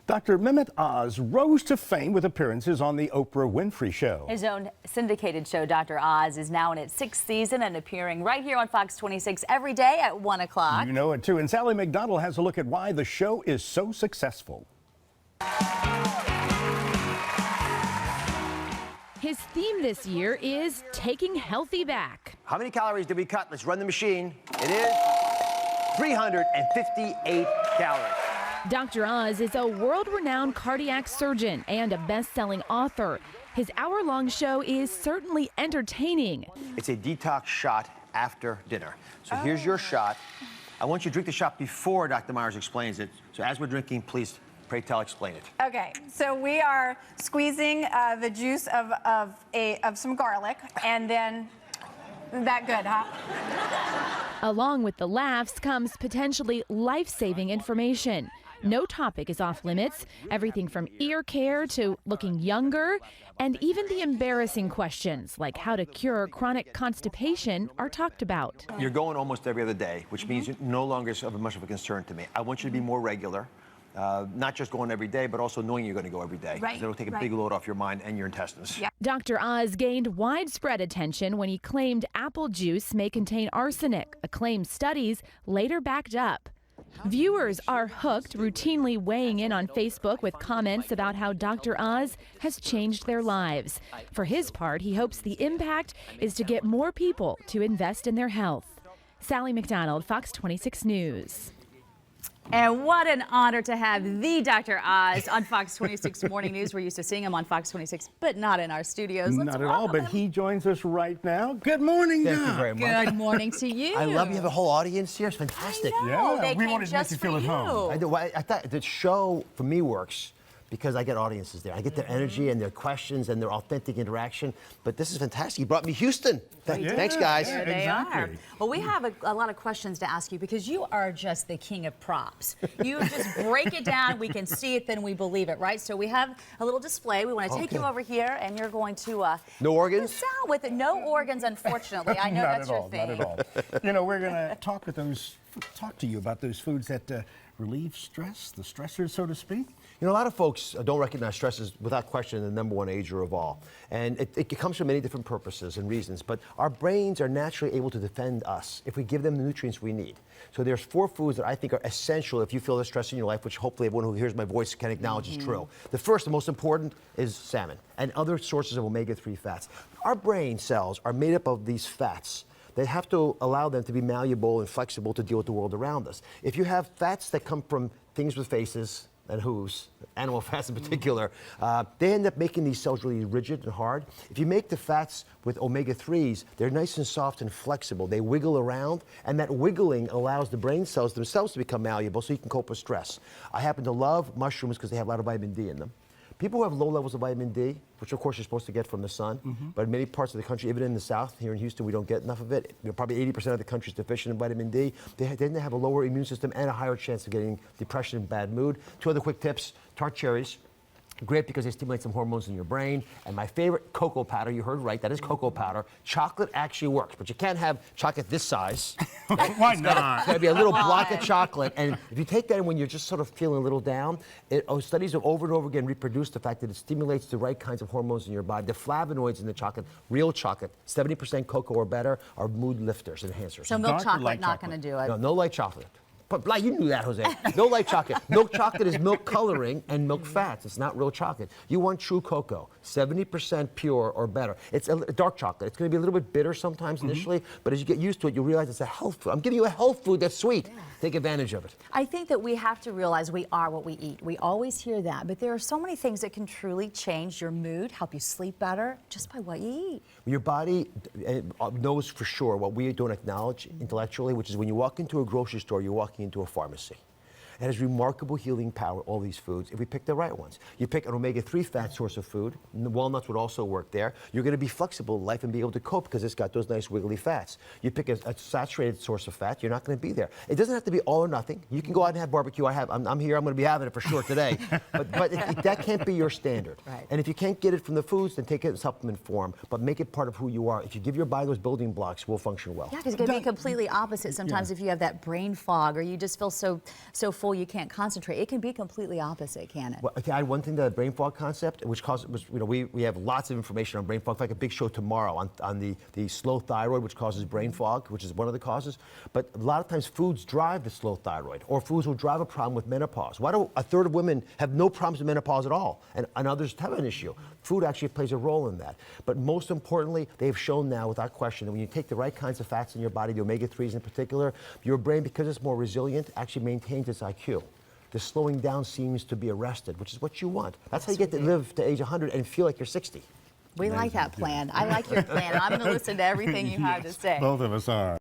Dr. Mehmet Oz rose to fame with appearances on the Oprah Winfrey Show. His own syndicated show, Dr. Oz, is now in its 6th season and appearing right here on Fox 26 every day at 1 o'clock. You know it too. And Sally McDonald has a look at why the show is so successful. His theme this year is taking healthy back. How many calories did we cut? Let's run the machine. It is 358 calories. Dr. Oz is a world-renowned cardiac surgeon and a best-selling author. His hour-long show is certainly entertaining. It's a detox shot after dinner. So here's your shot. I want you to drink the shot before Dr. Myers explains it. So as we're drinking, please, pray tell, explain it. Okay, so we are squeezing the juice of some garlic, and then that good, huh? Along with the laughs comes potentially life-saving information. No topic is off limits. Everything from ear care to looking younger, and even the embarrassing questions like how to cure chronic constipation are talked about. You're going almost every other day, which means you're no longer so much of a concern to me. I want you to be more regular. Not just going every day, but also knowing you're going to go every day. Right. It'll take a big load off your mind and your intestines. Yeah. Dr. Oz gained widespread attention when he claimed apple juice may contain arsenic, a claim studies later backed up. Viewers are hooked, routinely weighing in on Facebook with comments about how Dr. Oz has changed their lives. For his part, he hopes the impact is to get more people to invest in their health. Sally McDonald, Fox 26 News. And what an honor to have the Dr. Oz on Fox 26 Morning News. We're used to seeing him on Fox 26, but not in our studios. Not at all, but he joins us right now. Good morning, Thank you very much. Good morning to you. I love you have a whole audience here. It's fantastic. I know. Yeah, They we came wanted to make just you feel for at home. I do. I thought the show for me works because I get audiences there. I get their energy and their questions and their authentic interaction. But this is fantastic. You brought me Houston. Thanks, guys. There they Exactly. are. Well, we have a lot of questions to ask you because you are just the king of props. You just break it down, we can see it, then we believe it, right? So we have a little display. We want to take you over here, and you're going to No organs? sound with it. No organs, unfortunately. I know Not that's at your all, thing. not at all. You know, we're going to talk to you about those foods that relieve stress, the stressors, so to speak. You know, a lot of folks don't recognize stress as, without question, the #1 ager of all. And it comes from many different purposes and reasons, but our brains are naturally able to defend us if we give them the nutrients we need. So there's 4 foods that I think are essential if you feel the stress in your life, which hopefully everyone who hears my voice can acknowledge is true. The first and most important is salmon and other sources of omega-3 fats. Our brain cells are made up of these fats. They have to allow them to be malleable and flexible to deal with the world around us. If you have fats that come from things with faces and hooves, animal fats in particular, they end up making these cells really rigid and hard. If you make the fats with omega-3s, they're nice and soft and flexible. They wiggle around, and that wiggling allows the brain cells themselves to become malleable so you can cope with stress. I happen to love mushrooms because they have a lot of vitamin D in them. People who have low levels of vitamin D, which of course you're supposed to get from the sun, but in many parts of the country, even in the South, here in Houston, we don't get enough of it. You know, probably 80% of the country is deficient in vitamin D. They tend to have a lower immune system and a higher chance of getting depression and bad mood. 2 other quick tips: tart cherries. Great because they stimulate some hormones in your brain. And my favorite, cocoa powder. You heard right, that is cocoa powder. Chocolate actually works, but you can't have chocolate this size. Why not? It's got to be a little block of chocolate. And if you take that when you're just sort of feeling a little down, studies have over and over again reproduced the fact that it stimulates the right kinds of hormones in your body. The flavonoids in the chocolate, real chocolate, 70% cocoa or better, are mood lifters, enhancers. So milk Dark or chocolate, light not chocolate? going to do it. No light chocolate. But you knew that, Jose. No light chocolate. Milk chocolate is milk coloring and milk fats. It's not real chocolate. You want true cocoa, 70% pure or better. It's a dark chocolate. It's going to be a little bit bitter sometimes initially, but as you get used to it, you realize it's a health food. I'm giving you a health food that's sweet. Yeah. Take advantage of it. I think that we have to realize we are what we eat. We always hear that, but there are so many things that can truly change your mood, help you sleep better, just by what you eat. Your body knows for sure what we don't acknowledge intellectually, which is when you walk into a grocery store, you're walking into a pharmacy. It has remarkable healing power, all these foods, if we pick the right ones. You pick an omega-3 fat source of food, and the walnuts would also work there. You're going to be flexible in life and be able to cope because it's got those nice wiggly fats. You pick a saturated source of fat, you're not going to be there. It doesn't have to be all or nothing. You can go out and have barbecue. I'm here, I'm going to be having it for sure today. but that can't be your standard. Right. And if you can't get it from the foods, then take it in supplement form, but make it part of who you are. If you give your body those building blocks, we'll function well. Yeah, because it can be completely opposite sometimes if you have that brain fog or you just feel so full full, you can't concentrate. It can be completely opposite, can it? Well, I can add one thing to the brain fog concept, which causes, we have lots of information on brain fog. In fact, a big show tomorrow on the slow thyroid, which causes brain fog, which is one of the causes. But a lot of times foods drive the slow thyroid, or foods will drive a problem with menopause. Why do a third of women have no problems with menopause at all, and others have an issue? Food actually plays a role in that. But most importantly, they've shown now without question that when you take the right kinds of fats in your body, the omega-3s in particular, your brain, because it's more resilient, actually maintains its IQ. The slowing down seems to be arrested, which is what you want. That's how you get to live to age 100 and feel like you're 60. We like that plan. I like your plan. I'm going to listen to everything you have to say. Both of us are.